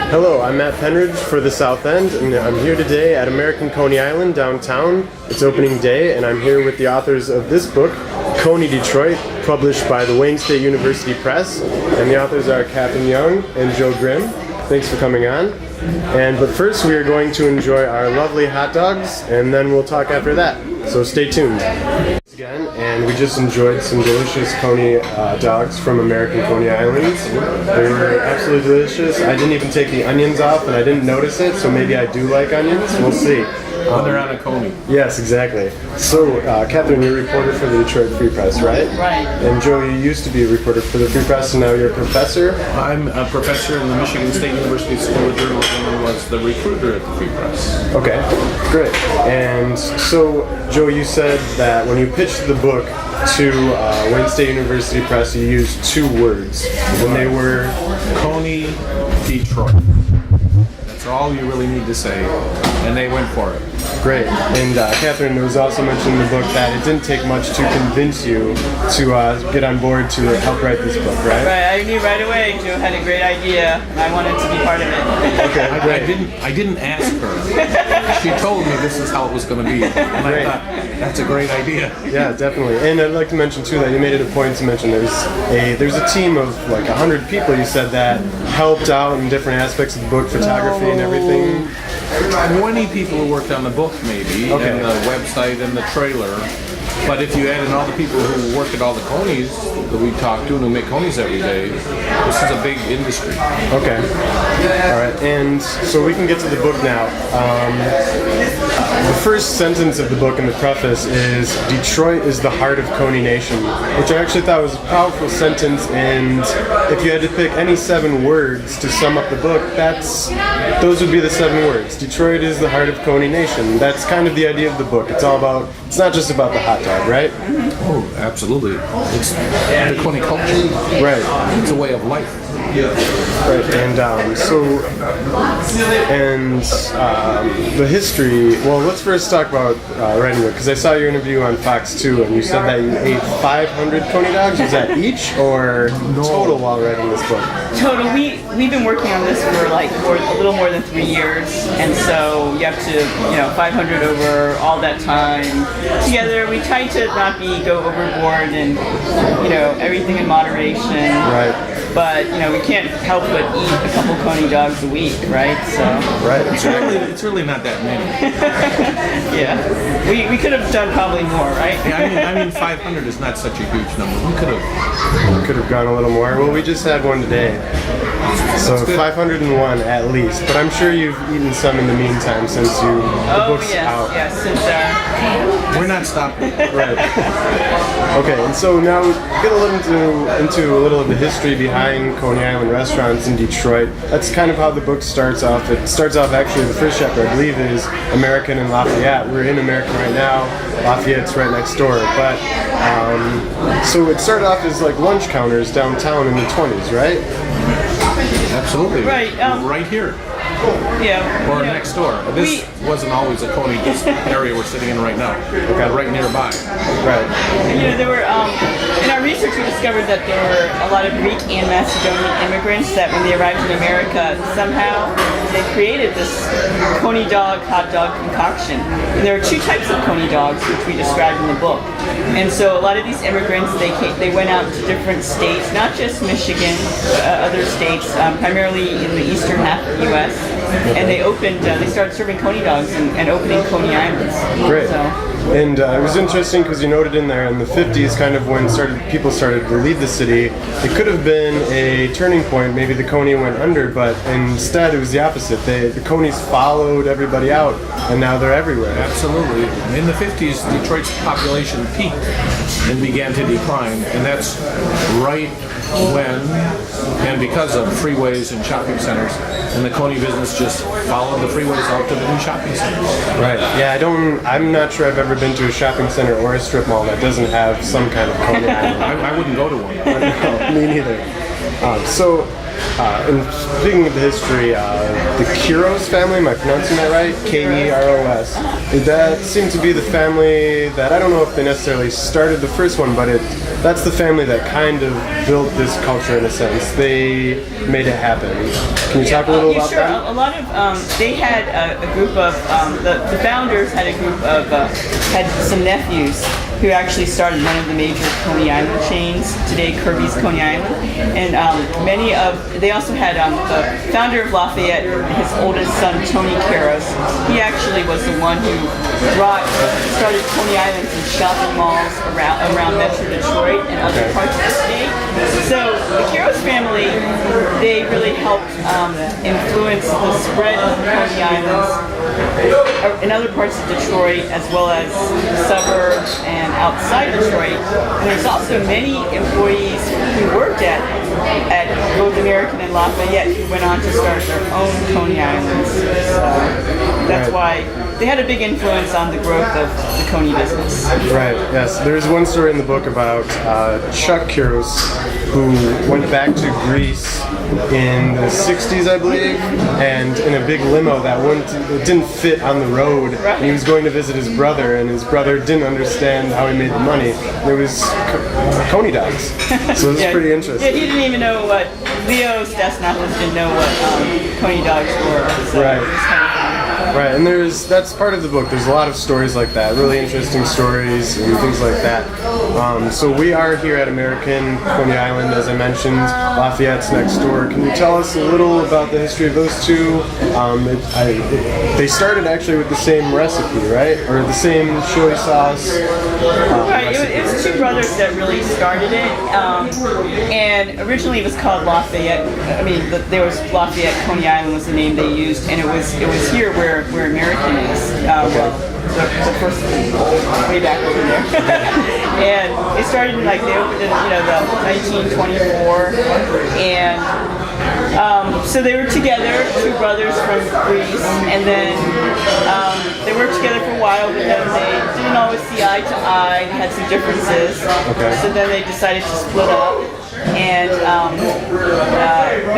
Hello, I'm Matt Penridge for the South End, and I'm here today at American Coney Island downtown. It's opening day, and I'm here with the authors of this book, Coney, Detroit, published by the Wayne State University Press. And the authors are Catherine Young and Joe Grimm. Thanks for coming on. But first we are going to enjoy our lovely hot dogs, and then we'll talk after that. So stay tuned. Again, and we just enjoyed some delicious Coney dogs from American Coney Island. They were absolutely delicious. I didn't even take the onions off, and I didn't notice it, so maybe I do like onions. We'll see. When they're on a Coney. Yes, exactly. So, Catherine, you're a reporter for the Detroit Free Press, right? Right. And Joe, you used to be a reporter for the Free Press, and now you're a professor? I'm a professor in the Michigan State University School of Journalism and was the recruiter at the Free Press. Okay, great. And so, Joe, you said that when you pitched the book to Wayne State University Press, you used two words, and they were Coney, Detroit. That's all you really need to say, and they went for it. Great. And Catherine, it was also mentioned in the book that it didn't take much to convince you to get on board to help write this book, right? Right, I knew right away Joe had a great idea, and I wanted to be part of it. Okay, great. I didn't ask her. She told me this is how it was going to be, and I thought, that's a great idea. Yeah, definitely. And I'd like to mention too that you made it a point to mention there's a team of like 100 people, you said, that helped out in different aspects of the book, photography and everything. 20 people who worked on the book, maybe, and the website and the trailer. But if you add in all the people who work at all the Coneys that we talk to and who make Coneys every day, this is a big industry. Okay. All right. And so we can get to the book now. The first sentence of the book in the preface is, Detroit is the heart of Coney Nation, which I actually thought was a powerful sentence, and if you had to pick any 7 words to sum up the book, those would be the 7 words. Detroit is the heart of Coney Nation. That's kind of the idea of the book. It's not just about the hot dog, right? Oh, absolutely. It's the Coney culture. Right. It's a way of life. Right, and the history. Well, let's first talk about writing it, because I saw your interview on Fox 2, and you said that you ate 500 Coney dogs. Was that each or total while writing this book? Total. We've been working on this for a little more than 3 years, and so you have to 500 over all that time together. We try to not go overboard and everything in moderation. Right. But we can't help but eat a couple Coney dogs a week, right? So right. It's really not that many. Yeah, we could have done probably more, right? Yeah, I mean 500 is not such a huge number. We could have gone a little more. Well, we just had one today, so 501 at least. But I'm sure you've eaten some in the meantime since the book's out. Yes, since we're not stopping. Right. Okay, and so now get a little into a little of the history behind Coney Island restaurants in Detroit. That's kind of how the book starts off. It starts off, actually, the first chapter, I believe, is American and Lafayette. We're in American right now. Lafayette's right next door. But so it started off as like lunch counters downtown in the 20s, right? Absolutely. Right. Right here. Yeah. Or next door. This wasn't always a Coney, this area we're sitting in right now. Okay. Right nearby. Right. There were, in our research we discovered that there were a lot of Greek and Macedonian immigrants that when they arrived in America, somehow they created this Coney dog, hot dog concoction. And there are 2 types of Coney dogs, which we described in the book. And so a lot of these immigrants, they went out to different states, not just Michigan, other states, primarily in the eastern half of the U.S., and they started serving Coney dogs and opening Coney Islands. Great. So. And it was interesting because you noted in there in the 50s, kind of when people started to leave the city, it could have been a turning point. Maybe the Coney went under, but instead it was the opposite. The Coneys followed everybody out, and now they're everywhere. Absolutely. In the 50s, Detroit's population peaked and began to decline, and that's right when and because of freeways and shopping centers, and the Coney business just followed the freeways out to the new shopping centers. Right. Yeah, I'm not sure I've ever been to a shopping center or a strip mall that doesn't have some kind of Coney Island. I wouldn't go to one. No, me neither. So And speaking of the history, the Kuros family, am I pronouncing that right? K-E-R-O-S. That seemed to be the family that, I don't know if they necessarily started the first one, but that's the family that kind of built this culture in a sense. They made it happen. Can you talk a little about that? A lot of, they had a group of, the founders had a group of, had some nephews who actually started one of the major Coney Island chains, today Kirby's Coney Island. And they also had the founder of Lafayette, his oldest son, Tony Caros. He actually was the one who started Coney Islands and shopping malls around Metro Detroit and other parts of the state. So the Caros family, they really helped influence the spread of Coney Islands in other parts of Detroit, as well as the suburbs and outside Detroit. And there's also many employees who worked at both American and Lafayette who went on to start their own Coney Islands. So that's why they had a big influence on the growth of the Coney business. Right, yes. There's one story in the book about Chuck Kuros, who went back to Greece in the 60s, I believe, and in a big limo that didn't fit on the road. And he was going to visit his brother, and his brother didn't understand how he made the money. There was Coney dogs. So it was pretty interesting. Yeah, he didn't even know what, Leo Stasnopoulos didn't know what Coney dogs were. So right. It was kind of fun. Right, and that's part of the book. There's a lot of stories like that, really interesting stories and things like that. So we are here at American Coney Island, as I mentioned. Lafayette's next door. Can you tell us a little about the history of those two? They started actually with the same recipe, right? Or the same chili sauce. Right, it was two brothers that really started it, and originally it was called Lafayette. I mean, there was Lafayette Coney Island was the name they used, and it was here where American is. The first way back over there, and it started in they opened in the 1924, and so they were together, two brothers from Greece, and then they worked together for a while, but then they didn't always see eye to eye, had some differences. So then they decided to split up. And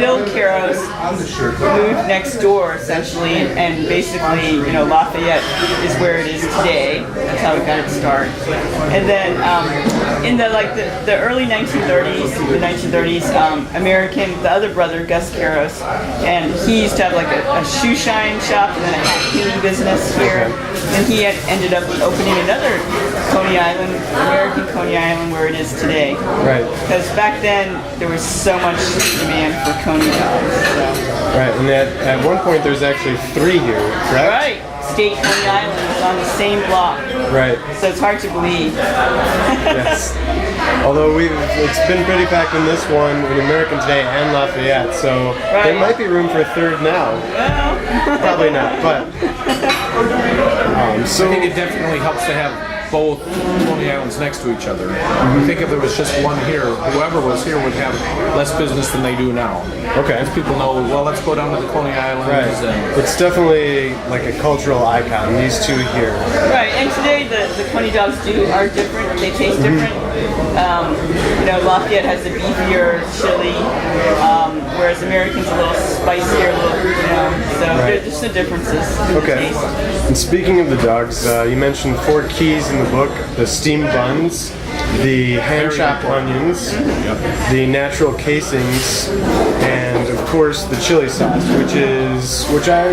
Bill Caros moved next door essentially, and basically, Lafayette is where it is today. That's how it got its start. And then in the early 1930s, American, the other brother, Gus Caros, and he used to have a shoe shine shop and then a hat cleaning business here. And he had ended up opening another Coney Island, American Coney Island, where it is today. Right. Because back then there was so much demand for Coney dogs. So. Right, and at one point there's actually 3 here, correct? Right. State Coney Island was on the same block. Right. So it's hard to believe. Yes. Although it's been pretty packed in this one, in American today and Lafayette, so there might be room for a third now. Well. Probably not, but. So I think it definitely helps to have both Coney Islands next to each other. I think if there was just one here, whoever was here would have less business than they do now. Okay. As people know, well, let's go down to the Coney Islands. Right. And it's definitely like a cultural icon, these two here. Right, and today the Coney dogs are different, they taste different. Lafayette has the beefier chili, whereas American's a little spicier, so there's just the differences in the taste. And speaking of the dogs, you mentioned 4 keys in the book: the steamed buns, the hand-chopped onions, the natural casings, and of course the chili sauce, which I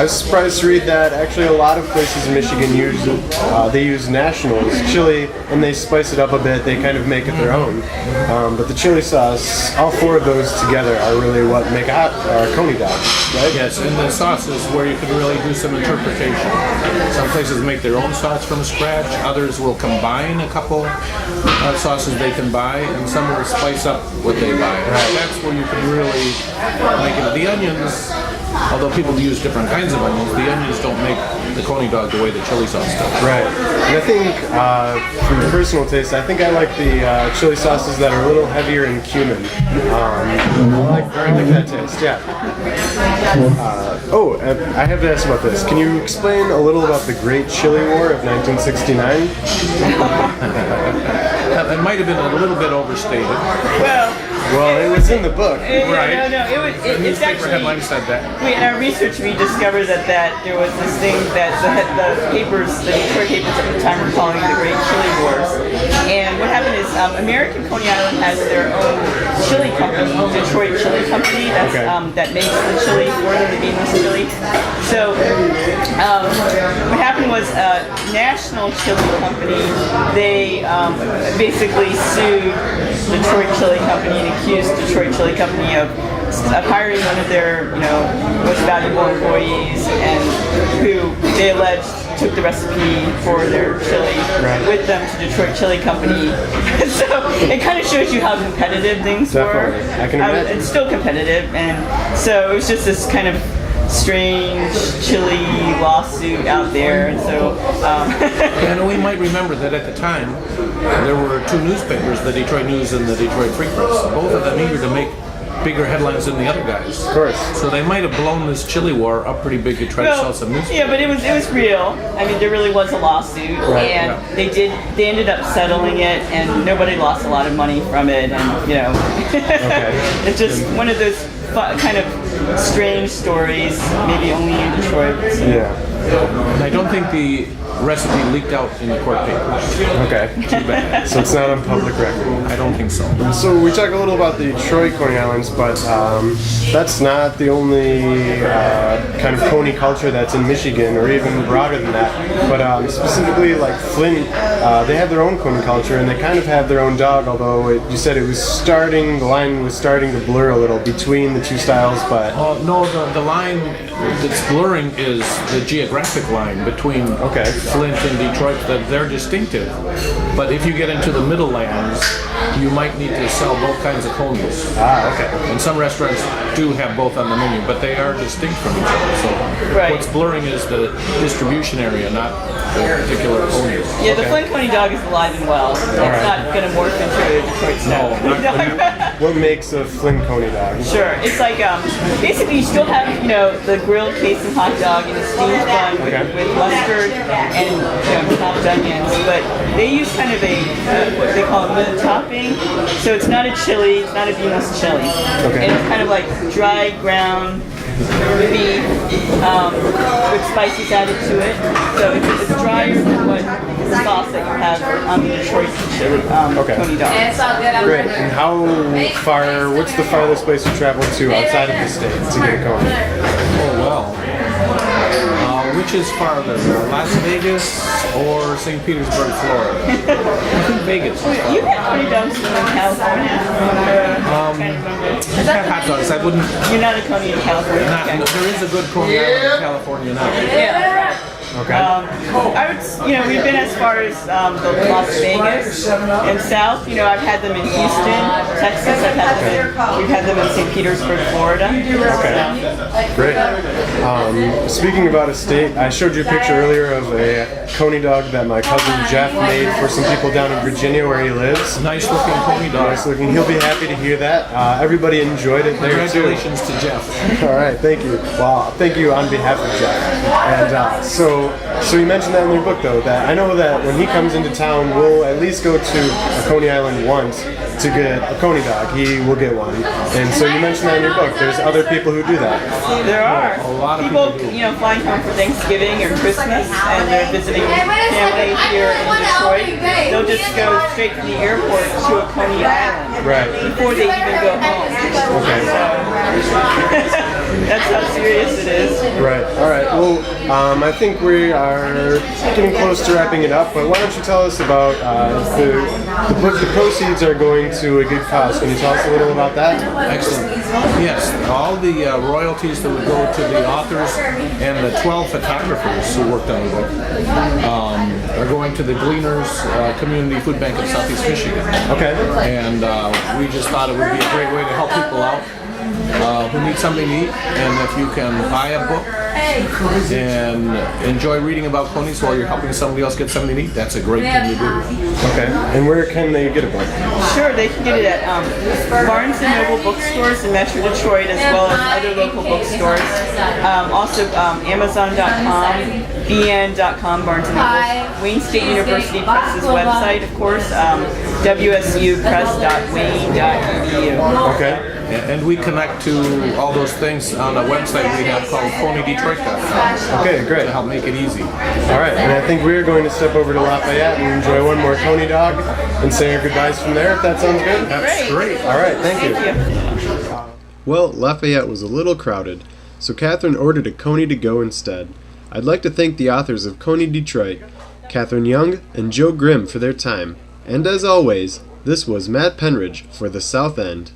was surprised to read that actually a lot of places in Michigan use Nationals chili, and they spice it up a bit. They kind of make it their own. But the chili sauce, all 4 of those together are really what make a Coney dog, right? yes, and the sauce is where you can really do some interpretation. Some places make their own sauce from scratch. Others will combine a couple sauces they can buy, and some will spice up what they buy. That's where you can really make it. The onions, although people use different kinds of onions, the onions don't make the Coney dog the way the chili sauce does. Right. And I think, from personal taste, I think I like the chili sauces that are a little heavier in cumin. I like that taste, yeah. I have to ask about this. Can you explain a little about the Great Chili War of 1969? It might have been a little bit overstated. Well, Well, it was in the book. Right. No, The it's newspaper actually. headline said that. In our research, we discovered that there was this thing that the papers, the Detroit papers at the time were calling the Great Chili Wars. And what happened is American Coney Island has their own chili company, Detroit Chili Company, that makes the chili for them, the beanless chili. So what happened was a national chili company, they basically sued Detroit Chili Company and accused Detroit Chili Company of hiring one of their, most valuable employees, and who they alleged took the recipe for their chili with them to Detroit Chili Company. So it kind of shows you how competitive things were. I can imagine. It's still competitive, and so it was just this kind of strange chili lawsuit out there, and so And we might remember that at the time, there were two newspapers, the Detroit News and the Detroit Free Press, both of them eager to make bigger headlines than the other guys. Of course. So they might have blown this chili war up pretty big to try to sell some newspapers. Yeah, but it was real. I mean, there really was a lawsuit, and they ended up settling it, and nobody lost a lot of money from it, and it's just one of those kind of strange stories, maybe only in Detroit. Yeah. And I don't think the recipe leaked out in the court papers. Okay. Too bad. So it's not on public record. I don't think so. So we talked a little about the Detroit Coney Islands, but that's not the only kind of Coney culture that's in Michigan, or even broader than that. But specifically, like Flint, they have their own Coney culture, and they kind of have their own dog. Although you said the line was starting to blur a little between the two styles. But No, the line that's blurring is the geographic line between Flint and Detroit, that they're distinctive. But if you get into the middle lands, you might need to sell both kinds of conies. And some restaurants do have both on the menu, but they are distinct from each other. So what's blurring is the distribution area, not the particular conies. Yeah, the Flint Coney dog is alive and well. It's not going to morph into a Detroit style Coney dog. what makes a Flint Coney dog? Sure, it's like basically you still have the grilled Cajun hot dog in a steamed bun with mustard and chopped onions, but they use kind of a what they call a meat topping. So it's not a chili, it's not a beanless chili, and it's kind of like dry ground beef with spices added to it. So it's drier than what the sauce that you have on the Detroit chili Coney dog. Great. And what's the farthest place you travel to outside of the state to get a Coney? Oh, well. Which is farther, Las Vegas or St. Petersburg, Florida? I think Vegas. You had Coney dogs in California. I've had hot dogs. I wouldn't. You're not a Coney in California. There is a good Coney Island in California now. Yeah. Okay. We've been as far as the Las Vegas and south. I've had them in Houston, Texas. We've had them in St. Petersburg, Florida. Okay. Great. Speaking about a state, I showed you a picture earlier of a Coney dog that my cousin Jeff made for some people down in Virginia where he lives. Nice looking Coney dog. Nice looking. He'll be happy to hear that. Everybody enjoyed it there too. Congratulations to Jeff. All right, thank you. Well, thank you on behalf of Jeff. And so you mentioned that in your book, though, that I know that when he comes into town, we'll at least go to a Coney Island once to get a Coney dog. He will get one. And so you mentioned that in your book. There's other people who do that. There are. A lot of people do. flying home for Thanksgiving or Christmas, and they're visiting family here in Detroit. They'll just go straight from the airport to a Coney Island before they even go home. Okay. That's how serious it is. Right. All right. Well, I think we are getting close to wrapping it up, but why don't you tell us about the book? The proceeds are going to a good cause. Can you tell us a little about that? Excellent. Yes, all the royalties that would go to the authors and the 12 photographers who worked on the book are going to the Gleaners Community Food Bank of Southeast Michigan. Okay. And we just thought it would be a great way to help people out who need something to eat. And if you can buy a book and enjoy reading about Coney's while you're helping somebody else get something to eat, that's a great thing to do. Okay. And where can they get a book? Sure, they can get it at Barnes & Noble bookstores in Metro Detroit, as well as other local bookstores. Also Amazon.com, BN.com, Barnes & Noble. Wayne State University Press's website, of course, wsupress.wayne.edu. Okay. And we connect to all those things on a website we have called ConeyDetroit.com. Okay, great. To help make it easy. All right, and I think we're going to step over to Lafayette and enjoy one more Coney dog and say our goodbyes from there, if that sounds good. That's great. All right, thank you. Thank you. Well, Lafayette was a little crowded, so Catherine ordered a Coney to go instead. I'd like to thank the authors of Coney Detroit, Catherine Young and Joe Grimm, for their time. And as always, this was Matt Penridge for The South End.